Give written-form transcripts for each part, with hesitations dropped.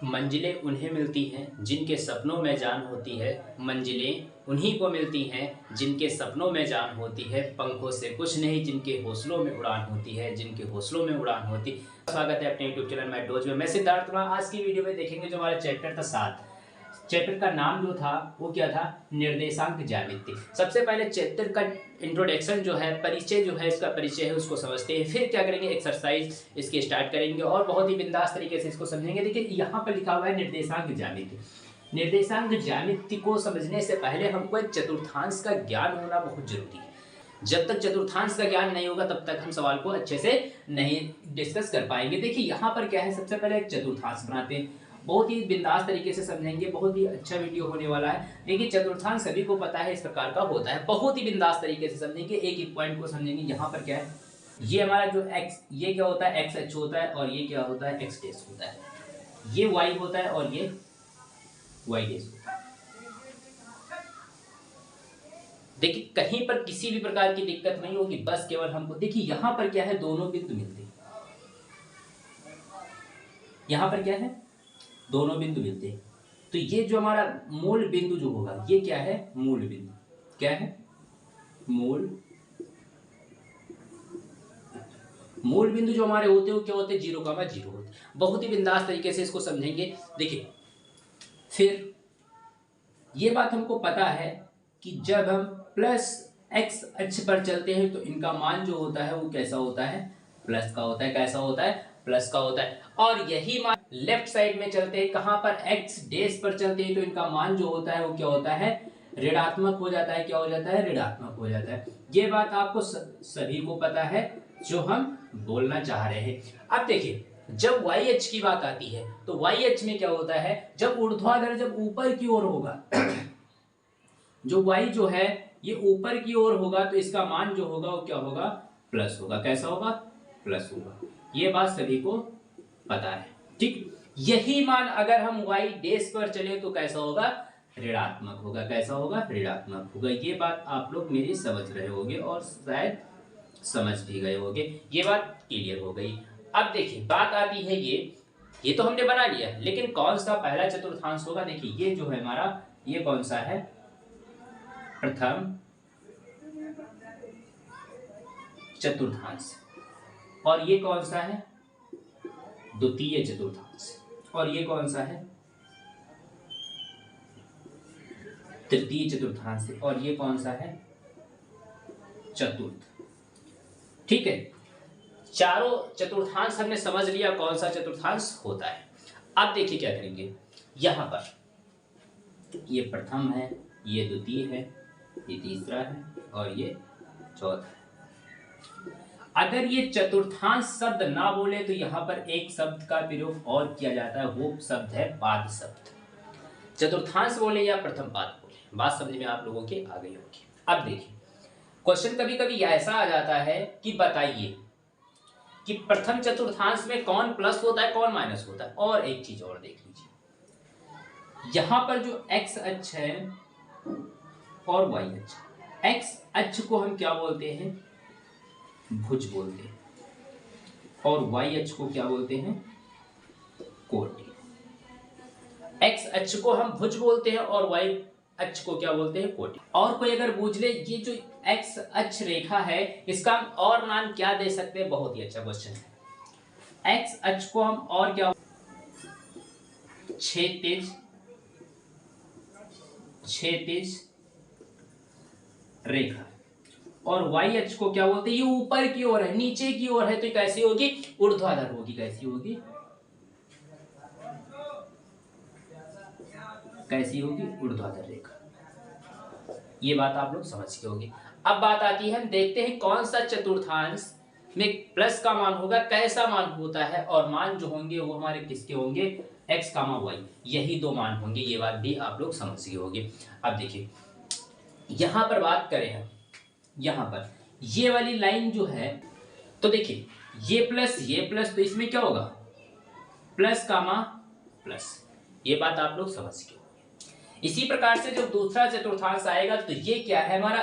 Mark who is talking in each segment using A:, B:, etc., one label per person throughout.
A: मंजिलें उन्हें मिलती हैं जिनके सपनों में जान होती है। मंजिलें उन्हीं को मिलती हैं जिनके सपनों में जान होती है। पंखों से कुछ नहीं जिनके हौसलों में उड़ान होती है, जिनके हौसलों में उड़ान होती है। स्वागत है अपने यूट्यूब चैनल मैथ डोज में। मैं सिद्धार्थ। आज की वीडियो में देखेंगे जो हमारा चैप्टर था 7। चैप्टर का नाम जो था वो क्या था? निर्देशांक ज्यामिति। सबसे पहले चैप्टर का इंट्रोडक्शन जो है, परिचय जो है, इसका परिचय है उसको समझते हैं। फिर क्या करेंगे, एक्सरसाइज इसके स्टार्ट करेंगे और बहुत ही बिंदास तरीके से इसको समझेंगे। देखिए यहाँ पर लिखा हुआ है निर्देशांक ज्यामिति। निर्देशांक ज्यामिति को समझने से पहले हमको एक चतुर्थांश का ज्ञान होना बहुत जरूरी है। जब तक चतुर्थांश का ज्ञान नहीं होगा तब तक हम सवाल को अच्छे से नहीं डिस्कस कर पाएंगे। देखिए यहाँ पर क्या है, सबसे पहले एक चतुर्थांश बनाते हैं, बहुत ही बिंदास तरीके से समझेंगे। बहुत ही अच्छा वीडियो होने वाला है। देखिए चतुर्थांश सभी को पता है इस प्रकार का होता है। बहुत ही बिंदास तरीके से समझेंगे, एक एक पॉइंट को समझेंगे। यहाँ पर क्या है, ये हमारा जो x, ये क्या होता है, एक्स अक्ष होता है और ये क्या होता है, एक्स डेश होता है। ये y होता है और ये y डेश होता है। देखिए कहीं पर किसी भी प्रकार की दिक्कत नहीं होगी, बस केवल हमको देखिए यहाँ पर क्या है, दोनों बिंदु मिलते हैं। यहाँ पर क्या है, दोनों बिंदु मिलते हैं। तो ये जो हमारा मूल बिंदु जो होगा, ये क्या है, मूल बिंदु। क्या है, मूल बिंदु जो हमारे होते हैं वो क्या होते हैं, 0,0 होते हैं। बहुत ही बिंदास तरीके से इसको समझेंगे। देखिए फिर ये बात हमको पता है कि जब हम प्लस एक्स अक्ष पर चलते हैं तो इनका मान जो होता है वो कैसा होता है, प्लस का होता है। कैसा होता है, प्लस का होता है। और यही मान लेफ्ट साइड में चलते हैं, कहां पर, एक्स डेश पर चलते हैं तो इनका मान जो होता है वो क्या होता है, ऋणात्मक हो जाता है। क्या हो जाता है, ऋणात्मक हो जाता है। ये बात आपको सभी को पता है जो हम बोलना चाह रहे हैं। अब देखिए जब y अक्ष की बात आती है तो y अक्ष में क्या होता है, जब ऊर्ध्वाधर जब ऊपर की ओर होगा जो y जो है ये ऊपर की ओर होगा तो इसका मान जो होगा वो क्या होगा, प्लस होगा। कैसा होगा, प्लस होगा। ये बात सभी को पता है, ठीक। यही मान अगर हम y डेश पर चले तो कैसा होगा, ऋणात्मक होगा। कैसा होगा, ऋणात्मक होगा। ये बात आप लोग मेरी समझ रहे होंगे और शायद समझ भी गए होंगे। ये बात क्लियर हो गई। अब देखिए बात आती है ये तो हमने बना लिया, लेकिन कौन सा पहला चतुर्थांश होगा। देखिए ये जो है हमारा, ये कौन सा है, प्रथम चतुर्थांश। और ये कौन सा है, द्वितीय चतुर्थांश। और ये कौन सा है, तृतीय चतुर्थांश। और ये कौन सा है, चतुर्थ। ठीक है, चारों चतुर्थांश हमने समझ लिया कौन सा चतुर्थांश होता है। अब देखिए क्या करेंगे, यहां पर ये प्रथम है, ये द्वितीय है, ये तीसरा है और ये चौथा है। अगर ये चतुर्थांश शब्द ना बोले तो यहां पर एक शब्द का प्रयोग और किया जाता है, वो शब्द है पाद शब्द। चतुर्थांश बोले या प्रथम पाद बोले, बात समझ में आप लोगों के आ गई होगी। अब देखिए क्वेश्चन कभी कभी ऐसा आ जाता है कि बताइए कि प्रथम चतुर्थांश में कौन प्लस होता है कौन माइनस होता है। और एक चीज और देख लीजिए, यहां पर जो एक्स अक्ष है और वाई अक्ष, एक्स अक्ष को हम क्या बोलते हैं, भुज बोलते हैं। और वाई अक्ष को क्या बोलते हैं, कोटि। एक्स अक्ष को हम भुज बोलते हैं और वाई अक्ष को क्या बोलते हैं, कोटि। और कोई अगर पूछ ले ये जो एक्स अक्ष रेखा है इसका हम और नाम क्या दे सकते हैं, बहुत ही अच्छा क्वेश्चन है। एक्स अक्ष को हम और क्या, क्षैतिज रेखा। और y अक्ष को क्या बोलते हैं, ये ऊपर की ओर है, नीचे की ओर है तो कैसी होगी, ऊर्ध्वाधर होगी। कैसी होगी, कैसी होगी, ऊर्ध्वाधर रेखा। ये बात आप लोग समझ गए होंगे। अब बात आती है, हम देखते हैं कौन सा चतुर्थांश में प्लस का मान होगा, कैसा मान होता है। और मान जो होंगे वो हमारे किसके होंगे, x, y, यही दो मान होंगे। ये बात भी आप लोग समझ गए होंगे। अब देखिए यहां पर बात करें हम, यहां पर ये वाली लाइन जो है, तो देखिए ये प्लस तो इसमें क्या होगा, प्लस कामा प्लस। ये बात आप लोग समझ गए। इसी प्रकार से जब दूसरा चतुर्थांश आएगा तो ये क्या है हमारा,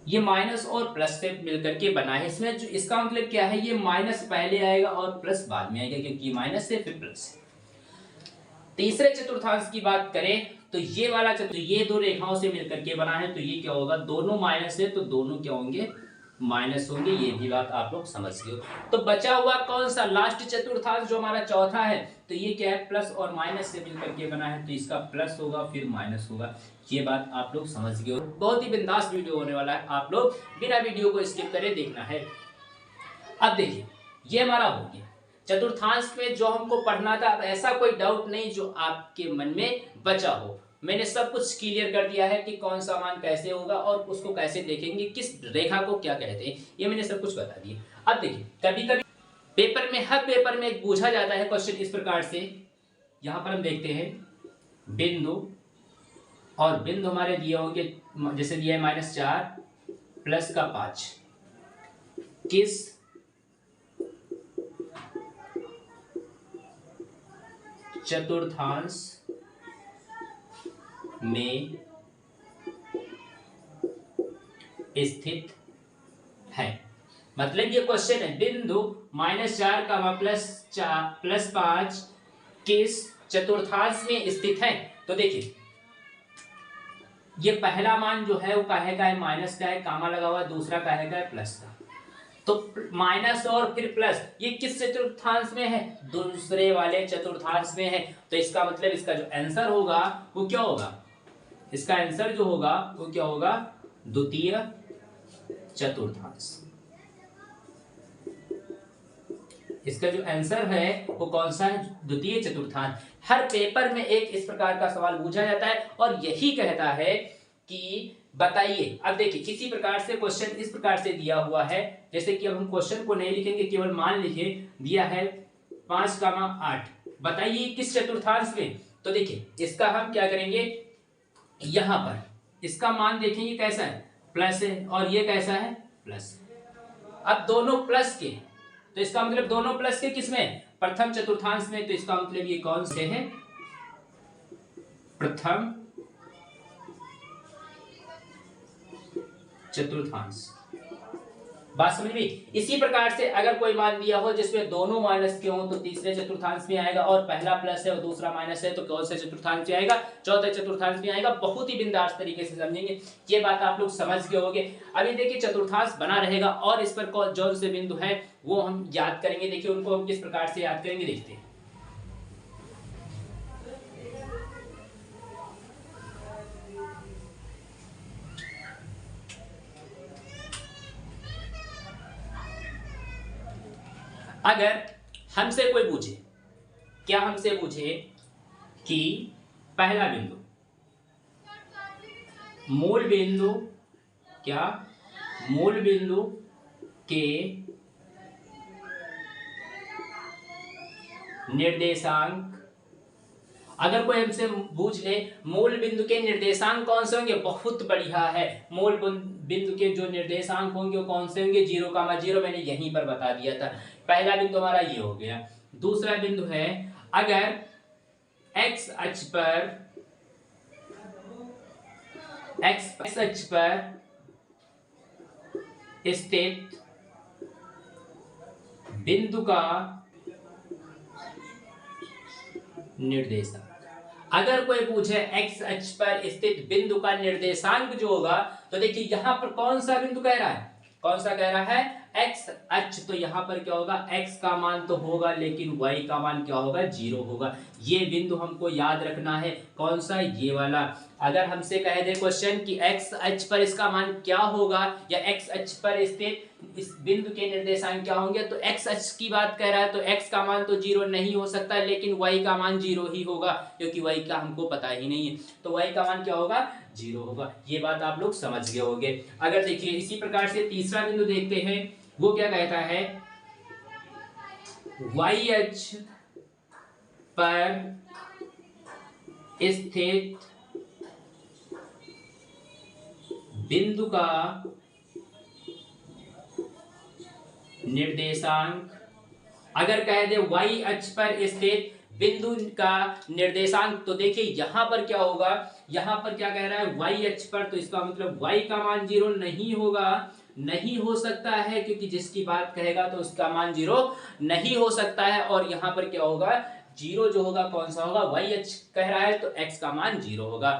A: ये माइनस और प्लस से मिलकर के बना है। इसमें जो इसका मतलब क्या है, ये माइनस पहले आएगा और प्लस बाद में आएगा, क्योंकि माइनस से फिर प्लस है। तीसरे चतुर्थांश की बात करें तो ये वाला ये दो रेखाओं से मिलकर के बना है, तो ये क्या होगा, दोनों माइनस है तो दोनों क्या होंगे, माइनस होंगे। ये भी बात आप लोग समझ गए हो। तो बचा हुआ कौन सा लास्ट चतुर्थांश जो हमारा चौथा है, तो ये क्या है, प्लस और माइनस से मिलकर के बना है, तो इसका प्लस होगा फिर माइनस होगा। ये बात आप लोग समझ गए हो। बहुत ही बिंदास वीडियो होने वाला है, आप लोग बिना वीडियो को स्किप करे देखना है। अब देखिए ये हमारा हो गया चतुर्थांश में जो हमको पढ़ना था। अब ऐसा कोई डाउट नहीं जो आपके मन में बचा हो, मैंने सब कुछ क्लियर कर दिया है कि कौन सा मान कैसे होगा और उसको कैसे देखेंगे, किस रेखा को क्या कहते हैं, ये मैंने सब कुछ बता दिया। अब देखिए कभी कभी पेपर में, हर पेपर में पूछा जाता है क्वेश्चन इस प्रकार से। यहां पर हम देखते हैं बिंदु, और बिंदु हमारे दिए होंगे, जैसे दिया है -4 प्लस का 5, किस चतुर्थांश में स्थित है। मतलब ये क्वेश्चन है, बिंदु -4 का प्लस 5 किस चतुर्थांश में स्थित है। तो देखिए ये पहला मान जो है वो काहे का है, माइनस का है, कामा लगा हुआ, दूसरा काहे का है, प्लस का। तो माइनस और फिर प्लस, ये किस चतुर्थांश में है, दूसरे वाले चतुर्थांश में है। तो इसका मतलब इसका जो आंसर होगा वो क्या होगा, इसका आंसर जो होगा वो क्या होगा, द्वितीय चतुर्थांश। इसका जो आंसर है वो कौन सा है, द्वितीय चतुर्थांश। हर पेपर में एक इस प्रकार का सवाल पूछा जाता है और यही कहता है कि बताइए। अब देखिए किसी प्रकार से क्वेश्चन इस प्रकार से दिया हुआ है, जैसे कि अब हम क्वेश्चन को नहीं लिखेंगे, केवल मान लिखे, दिया है 5,8, बताइए किस चतुर्थांश में। तो देखिए इसका हम क्या करेंगे, यहां पर इसका मान देखेंगे कैसा है, प्लस है, और ये कैसा है, प्लस। अब दोनों प्लस के, तो इसका मतलब दोनों प्लस के किसमें, प्रथम चतुर्थांश में। तो इसका मतलब ये कौन से है, प्रथम चतुर्थांश। बात समझ में। इसी प्रकार से अगर कोई मान दिया हो जिसमें दोनों माइनस के हो तो तीसरे चतुर्थांश में आएगा, और पहला प्लस है और दूसरा माइनस है तो कौन से चतुर्थांश में आएगा, चौथे चतुर्थांश में आएगा। बहुत ही बिंदास तरीके से समझेंगे, ये बात आप लोग समझ गए होंगे। अभी देखिए चतुर्थांश बना रहेगा और इस पर जो से बिंदु है वो हम याद करेंगे। देखिए उनको हम किस प्रकार से याद करेंगे, देखते हैं। अगर हमसे कोई पूछे, क्या हमसे पूछे कि पहला बिंदु, मूल बिंदु, क्या मूल बिंदु के निर्देशांक, अगर कोई हमसे पूछ ले मूल बिंदु के निर्देशांक कौन से होंगे, बहुत बढ़िया है। मूल बिंदु के जो निर्देशांक होंगे वो कौन से होंगे, 0,0, मैंने यहीं पर बता दिया था। पहला बिंदु हमारा ये हो गया। दूसरा बिंदु है, अगर x अक्ष पर स्थित बिंदु का निर्देशांक, अगर कोई पूछे x अक्ष पर स्थित बिंदु का निर्देशांक जो होगा, तो देखिए यहां पर कौन सा बिंदु कह रहा है, कौन सा कह रहा है, x अक्ष। तो यहां पर क्या होगा, x का मान तो होगा लेकिन y का मान क्या होगा, 0 होगा। ये बिंदु हमको याद रखना है, कौन सा, ये वाला। अगर हमसे कह दे क्वेश्चन कि x अक्ष पर इसका मान क्या होगा, या x अक्ष पर स्थित इस बिंदु के निर्देशांक क्या होंगे, तो x अक्ष की बात कह रहा है तो x का मान तो 0 नहीं हो सकता, लेकिन y का मान 0 ही होगा, क्योंकि y का हमको पता ही नहीं है। तो y का मान क्या होगा, 0 होगा। ये बात आप लोग समझ गए होंगे। अगर देखिए इसी प्रकार से तीसरा बिंदु देखते हैं, वो क्या कहता है, y अक्ष पर स्थित बिंदु का निर्देशांक, अगर कह दे y अक्ष पर स्थित बिंदु का निर्देशांक, तो देखिए यहां पर क्या होगा, यहां पर क्या कह रहा है वाई अक्ष पर, तो इसका मतलब वाई का मान 0 नहीं होगा, नहीं हो सकता है, क्योंकि जिसकी बात कहेगा तो उसका मान 0 नहीं हो सकता है। और यहां पर क्या होगा, 0 जो होगा कौन सा होगा, वाई अक्ष कह रहा है तो x का मान 0 होगा।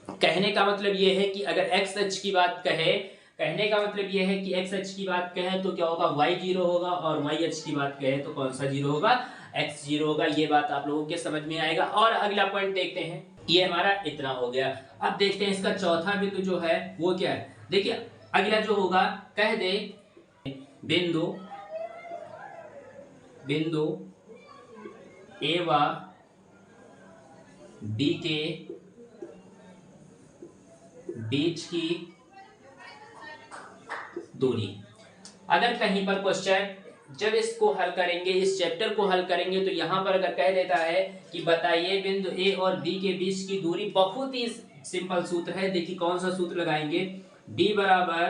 A: कहने का मतलब ये है कि अगर x अक्ष की बात कहे, कहने का मतलब ये है कि x अक्ष की बात कहें तो क्या होगा, y 0 होगा, और y अक्ष की बात कहें तो कौन सा 0 होगा, x 0 होगा। ये बात आप लोगों के समझ में आएगा। और अगला पॉइंट देखते हैं, ये हमारा इतना हो गया। अब देखते हैं इसका चौथा बिंदु जो है वो क्या है। देखिए अगला जो होगा, कह दे बिंदु ए व बी के बीच की दूरी। अगर कहीं पर क्वेश्चन जब इसको हल करेंगे, इस चैप्टर को हल करेंगे, तो यहां पर अगर कह देता है कि बताइए बिंदु ए और बी के बीच की दूरी, बहुत ही सिंपल सूत्र है। देखिए कौन सा सूत्र लगाएंगे, b बराबर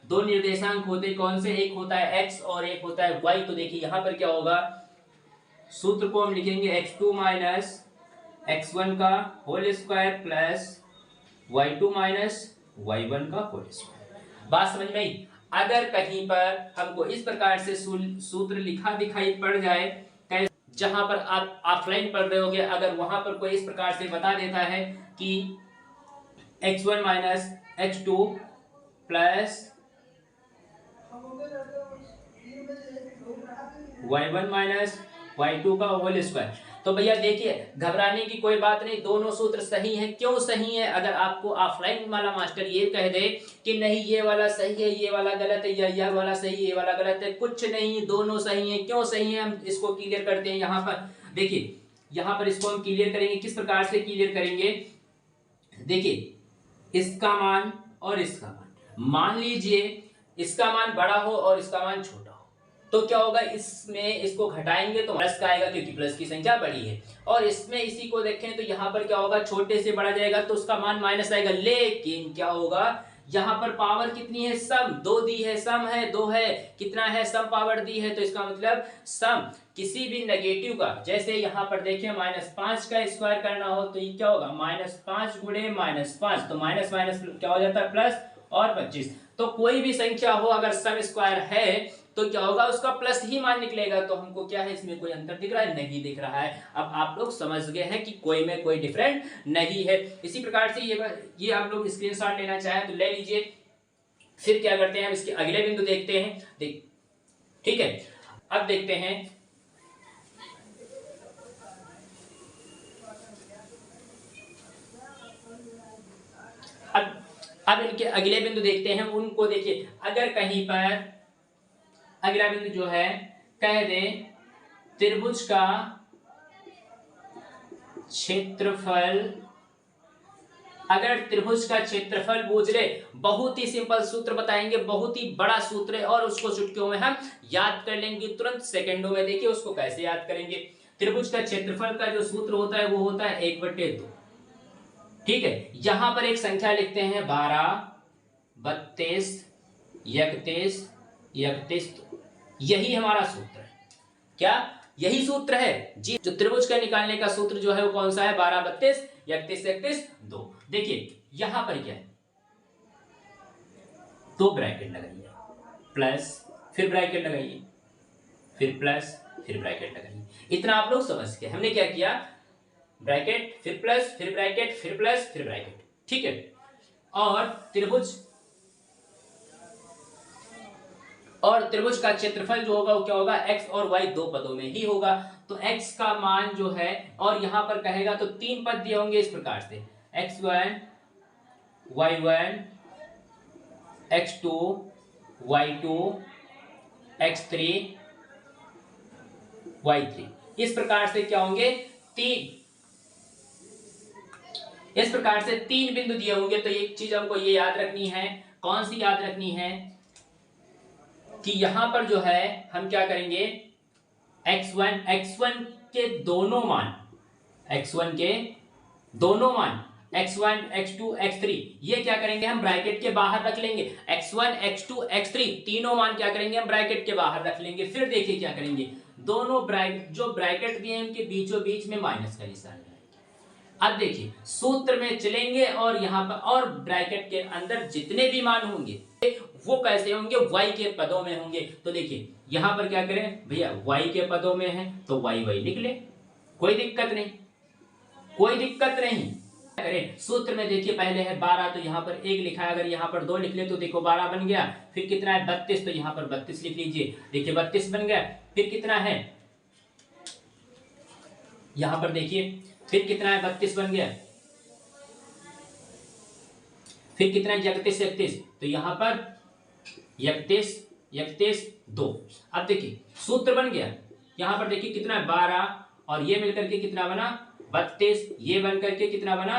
A: दो निर्देशांक होते कौन से, एक होता है x और एक होता है y। तो देखिए यहां पर क्या होगा, सूत्र को हम लिखेंगे x2 माइनस x1 का whole square plus y2 minus y1 का होल स्क्वायर। बात समझ में आई। अगर कहीं पर हमको इस प्रकार से सूत्र लिखा दिखाई पड़ जाए, जहां पर आप ऑफलाइन पढ़ रहे होगे, अगर वहां पर कोई इस प्रकार से बता देता है कि x1 minus x2 plus y1 minus y2 का होल स्क्वायर, तो भैया देखिए घबराने की कोई बात नहीं, दोनों सूत्र सही हैं। क्यों सही है, अगर आपको ऑफलाइन वाला मास्टर ये कह दे कि नहीं ये वाला सही है, ये वाला गलत है, या यह वाला सही है, ये वाला गलत है, कुछ नहीं, दोनों सही है। क्यों सही है, हम इसको क्लियर करते हैं। यहाँ पर देखिए, यहाँ पर इसको हम क्लियर करेंगे, किस प्रकार से क्लियर करेंगे। देखिए इसका मान और इसका मान लीजिए इसका मान बड़ा हो और इसका मान छोटा हो, तो क्या होगा, इसमें इसको घटाएंगे तो प्लस का आएगा, क्योंकि प्लस की संख्या बड़ी है। और इसमें इसी को देखें तो यहाँ पर क्या होगा, छोटे से बड़ा जाएगा तो उसका मान माइनस आएगा। लेकिन क्या होगा, यहाँ पर पावर कितनी है, सम, दो दी है, सम है, दो है, कितना है, सम पावर दी है, तो इसका मतलब सम किसी भी नेगेटिव का, जैसे यहाँ पर देखिए -5 का स्क्वायर करना हो तो ये क्या होगा, -5 गुणे -5, तो माइनस माइनस क्या हो जाता है, प्लस, और 25। तो कोई भी संख्या हो अगर सम स्क्वायर है तो क्या होगा, उसका प्लस ही मान निकलेगा। तो हमको क्या है, इसमें कोई अंतर दिख रहा है, नहीं दिख रहा है। अब आप लोग समझ गए हैं कि कोई में कोई डिफरेंट नहीं है। इसी प्रकार से ये आप लोग स्क्रीनशॉट लेना चाहें तो ले लीजिए। फिर क्या करते हैं, हम इसके अगले बिंदु देखते हैं। ठीक है, अब देखते हैं अब इनके अगले बिंदु देखते हैं, उनको देखिए। अगर कहीं पर अगला बिंदु जो है, कह दे त्रिभुज का क्षेत्रफल, अगर त्रिभुज का क्षेत्रफल पूछ ले, बहुत ही सिंपल सूत्र बताएंगे, बहुत ही बड़ा सूत्र है, और उसको चुटकियों में हम याद कर लेंगे तुरंत सेकंडों में। देखिए उसको कैसे याद करेंगे। त्रिभुज का क्षेत्रफल का जो सूत्र होता है वो होता है 1/2। ठीक है, यहां पर एक संख्या लिखते हैं 12, 32, 31, 31। यही हमारा सूत्र है। क्या यही सूत्र है जी? जो त्रिभुज का निकालने का सूत्र जो है वो कौन सा है, 12, 32, 31, 31, 2। देखिए यहां पर क्या है, दो ब्रैकेट लगाइए, प्लस, फिर ब्रैकेट लगाइए, फिर प्लस, फिर ब्रैकेट लगाइए। इतना आप लोग समझ गए। हमने क्या किया, ब्रैकेट, फिर प्लस, फिर ब्रैकेट, फिर प्लस, फिर ब्रैकेट। ठीक है, और त्रिभुज का क्षेत्रफल जो होगा वो क्या होगा, x और y दो पदों में ही होगा। तो x का मान जो है, और यहां पर कहेगा तो तीन पद दिए होंगे इस प्रकार से, x1, y1, x2, y2, x3, y3। इस प्रकार से क्या होंगे, इस प्रकार से तीन बिंदु दिए होंगे। तो एक चीज हमको ये याद रखनी है, कौन सी याद रखनी है, कि यहां पर जो है हम क्या करेंगे, x1 के दोनों मान, x1 के दोनों मान, x1, x2, x3, ये क्या करेंगे, हम ब्रैकेट के बाहर रख लेंगे। x1, x2, x3 तीनों मान क्या करेंगे, हम ब्रैकेट के बाहर रख लेंगे। फिर देखिए क्या करेंगे, दोनों जो ब्रैकेट दिए हैं उनके बीचों बीच में माइनस का निशान लगाएंगे। अब देखिए सूत्र में चलेंगे और यहाँ पर और ब्रैकेट के अंदर जितने भी मान होंगे वो कैसे होंगे, y के पदों में होंगे। तो देखिए यहाँ पर क्या करें भैया, y के पदों में है तो y निकले, कोई दिक्कत नहीं, कोई दिक्कत नहीं। करें सूत्र में देखिए पहले है 12 तो यहाँ पर 1 लिखा है, अगर यहाँ पर 2 लिख ले तो देखो 12 बन गया। फिर कितना है 32 तो यहाँ पर 32 लिख लीजिए, देखिए 32 बन गया। फिर कितना है यहाँ पर देखिए, फिर कितना है 32 बन गया। फिर कितना है 31 तो यहाँ पर 31 2। अब देखिए सूत्र बन गया, यहाँ पर देखिए कितना है 12 और ये मिलकर के कितना बना 32, ये बन करके कितना बना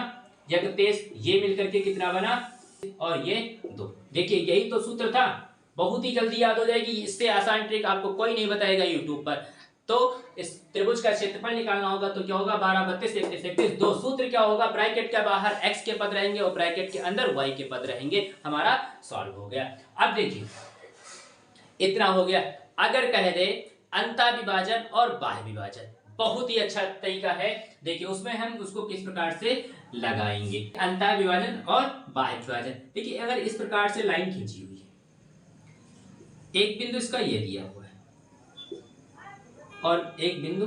A: 31, ये मिलकर के कितना बना और ये 2। देखिए यही तो सूत्र था, बहुत ही जल्दी याद हो जाएगी। इससे आसान ट्रिक आपको कोई नहीं बताएगा यूट्यूब पर। तो इस त्रिभुज का क्षेत्रफल निकालना होगा तो क्या होगा 12 32 31 31 2। सूत्र क्या होगा, ब्रैकेट के बाहर x के पद रहेंगे और ब्रैकेट के अंदर y के पद रहेंगे। हमारा सॉल्व हो गया। अब देखिए इतना हो गया। अगर कह दे अंतःविभाजन और बाह्य विभाजन, बहुत ही अच्छा तरीका है। देखिए उसमें हम उसको किस प्रकार से लगाएंगे, अंतःविभाजन और बाह्य विभाजन। देखिए अगर इस प्रकार से लाइन खींची हुई है, एक बिंदु इसका ये दिया हुआ है और एक बिंदु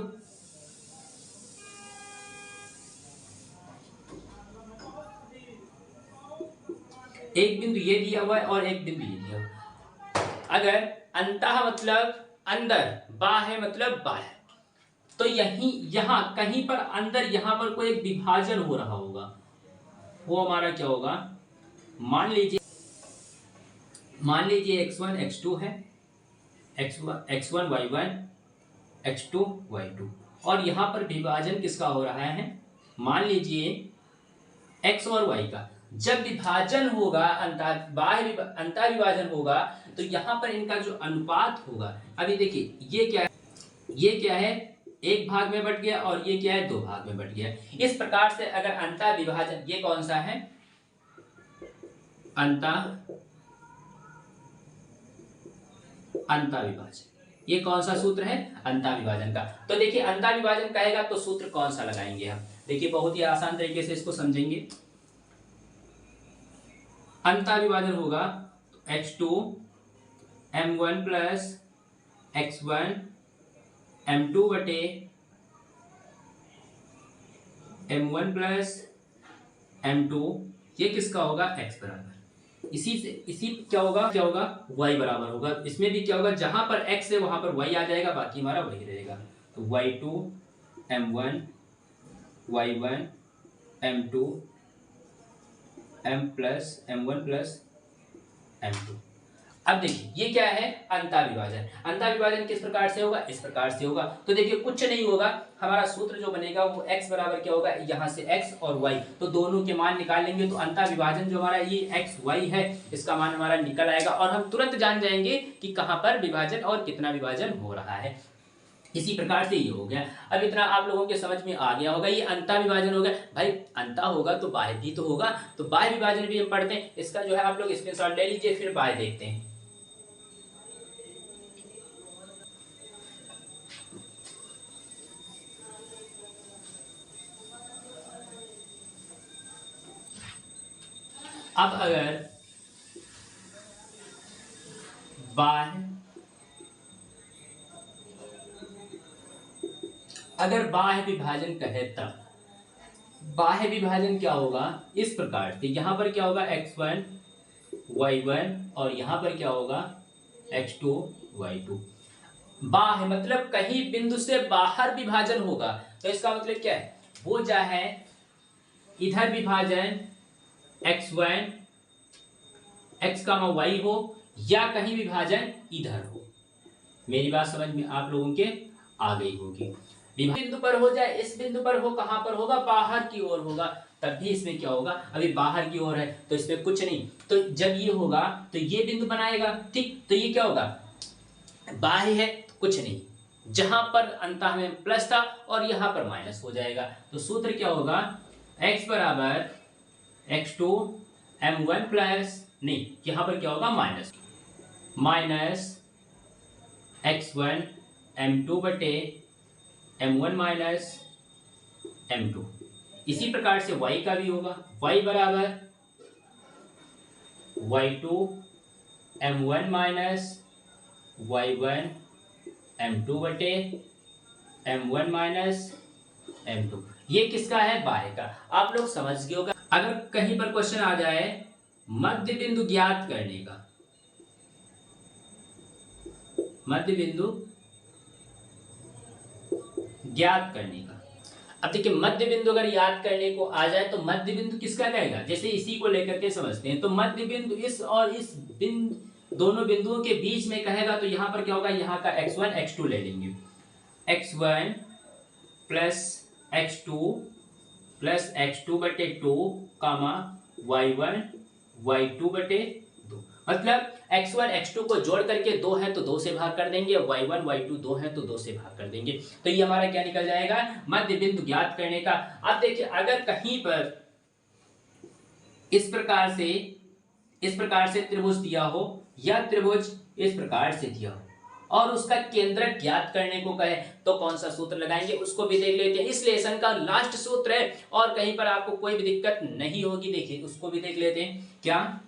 A: ये दिया हुआ है और एक बिंदु ये दिया हुआ है। अगर अंतः मतलब अंदर, बाह्य मतलब बाह्य, तो यहां कहीं पर अंदर यहां पर कोई एक विभाजन हो रहा होगा, वो हमारा क्या होगा, मान लीजिए x1 x2 है, x1 y1 x2 y2 और यहां पर विभाजन किसका हो रहा है, मान लीजिए x और y का। जब विभाजन होगा, अंतः विभाजन होगा तो यहां पर इनका जो अनुपात होगा, अभी देखिए ये क्या है एक भाग में बट गया और ये क्या है दो भाग में बट गया। इस प्रकार से अगर अंतः विभाजन, ये कौन सा है अंतः विभाजन, ये कौन सा सूत्र है अंतः विभाजन का। तो देखिए अंतः विभाजन कहेगा तो सूत्र कौन सा लगाएंगे हम, देखिए बहुत ही आसान तरीके से इसको समझेंगे। अंतः विभाजन होगा x2 m1 plus x1 m2 बटे m1 प्लस m2, ये किसका होगा x बराबर, इसी क्या होगा y बराबर होगा। इसमें भी क्या होगा, जहां पर x है वहां पर y आ जाएगा, बाकी हमारा वही रहेगा। तो y2 m1 y1 m2 m1 plus m2। अब देखिए ये क्या है अंतः विभाजन। अंतः विभाजन किस प्रकार से होगा, इस प्रकार से होगा। तो देखिए कुछ नहीं होगा, हमारा सूत्र जो बनेगा वो x बराबर क्या होगा, यहाँ से x और y, तो दोनों के मान निकाल लेंगे। तो अंतः विभाजन जो हमारा ये x y है, इसका मान हमारा निकल आएगा और हम तुरंत जान जाएंगे कि कहाँ पर विभाजन और कितना विभाजन हो रहा है। इसी प्रकार से ये हो गया। अब इतना आप लोगों के समझ में आ गया होगा, ये अंतः विभाजन हो गया। भाई अंतः होगा तो बाह्य भी तो होगा, तो बाह्य विभाजन भी हम पढ़ते हैं। इसका जो है आप लोग स्क्रीनशॉट ले लीजिए, फिर बाह्य देखते हैं। अब अगर बाह्य विभाजन कहे तब बाह्य विभाजन क्या होगा, इस प्रकार से यहाँ पर क्या होगा x1 y1 और यहाँ पर क्या होगा x2 y2। बाह्य मतलब कहीं बिंदु से बाहर विभाजन होगा, तो इसका मतलब क्या है, वो चाहे इधर विभाजन x1 x, y हो या कहीं विभाजन इधर हो। मेरी बात समझ में आप लोगों के आ गई होगी। बिंदु पर हो जाए, इस बिंदु पर हो, कहां पर होगा, बाहर की ओर होगा, तब भी इसमें क्या होगा, अभी बाहर की ओर है तो इसमें कुछ नहीं। तो जब ये होगा तो ये बिंदु बनाएगा, ठीक, तो ये क्या होगा, बाह्य है तो कुछ नहीं, जहां पर अंतः में प्लस था और यहां पर माइनस हो जाएगा। तो सूत्र क्या होगा, x बराबर x2 m1 प्लस, नहीं यहां पर क्या होगा माइनस x1 m2 बटे m1 माइनस m2। इसी प्रकार से y का भी होगा, y बराबर y2 m1 minus y1 m2 बटे m1 माइनस m2। ये किसका है? बाय का। आप लोग समझ गए होगा। अगर कहीं पर क्वेश्चन आ जाए मध्य बिंदु ज्ञात करने का, मध्य बिंदु ज्ञात करने का, अब देखिए मध्य बिंदु अगर याद करने को आ जाए तो मध्य बिंदु किसका कहेगा? जैसे इसी को लेकर के समझते हैं, तो मध्य बिंदु इस और इस बिंदु दोनों बिंदुओं के बीच में कहेगा, तो यहां पर क्या होगा? यहाँ का x1 x2 ले लेंगे, x1 plus x2 plus x2 बटे 2 कामा y1 y2 बटे 2। मतलब x1 x2 को जोड़ करके 2 है तो 2 से भाग कर देंगे, y1 y2 2 है तो 2 से भाग कर देंगे। तो ये हमारा क्या निकल जाएगा? मध्य बिंदु ज्ञात करने का। अब देखिए अगर कहीं पर इस प्रकार से त्रिभुज दिया हो या त्रिभुज इस प्रकार से दिया हो और उसका केंद्रक ज्ञात करने को कहे तो कौन सा सूत्र लगाएंगे उसको भी देख लेते हैं। इस लेसन का लास्ट सूत्र है और कहीं पर आपको कोई भी दिक्कत नहीं होगी, देखिए उसको भी देख लेते हैं। क्या?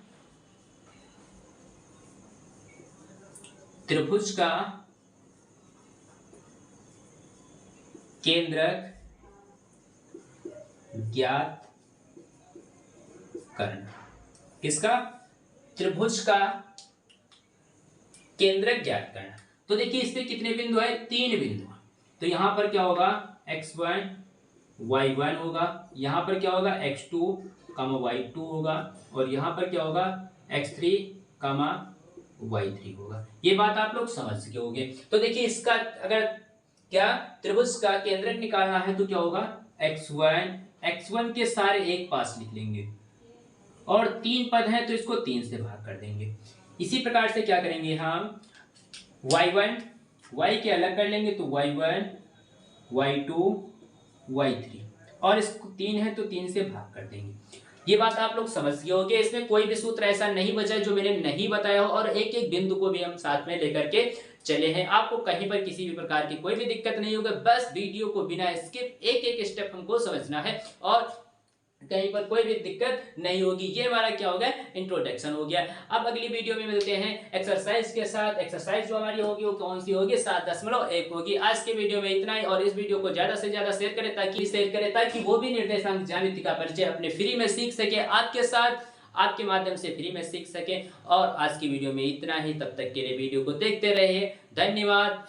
A: त्रिभुज का केंद्रक ज्ञात करना। किसका? त्रिभुज का केंद्रक ज्ञात करना। तो देखिए इसमें कितने बिंदु है? 3 बिंदु। तो यहां पर क्या होगा? x1 y1 होगा, यहां पर क्या होगा? x2 y2 होगा और यहां पर क्या होगा? x3 y3 होगा। ये बात आप लोग समझ गए होंगे। तो देखिए इसका अगर क्या त्रिभुज का केंद्रक निकालना है तो क्या होगा? x1 के सारे एक पास लिख लेंगे और 3 पद हैं तो इसको 3 से भाग कर देंगे। इसी प्रकार से क्या करेंगे हम? y1 y के अलग कर लेंगे तो y1 y2 y3 और इसको 3 है तो 3 से भाग कर देंगे। ये बात आप लोग समझ गए होंगे। इसमें कोई भी सूत्र ऐसा नहीं बचा जो मैंने नहीं बताया हो और एक एक बिंदु को भी हम साथ में लेकर के चले हैं। आपको कहीं पर किसी भी प्रकार की कोई भी दिक्कत नहीं होगा, बस वीडियो को बिना स्किप एक एक स्टेप हमको समझना है और कहीं पर कोई भी दिक्कत नहीं होगी। ये हमारा क्या हो गया? इंट्रोडक्शन हो गया। अब अगली वीडियो में मिलते हैं एक्सरसाइज के साथ। एक्सरसाइज जो हमारी होगी वो कौन सी होगी? 7.1 होगी। आज के वीडियो में इतना ही और इस वीडियो को ज्यादा से ज्यादा शेयर करें ताकि वो भी निर्देशांक ज्यामिति का परिचय अपने फ्री में सीख सके, आपके साथ आपके माध्यम से फ्री में सीख सके। और आज की वीडियो में इतना ही, तब तक के लिए वीडियो को देखते रहिए। धन्यवाद।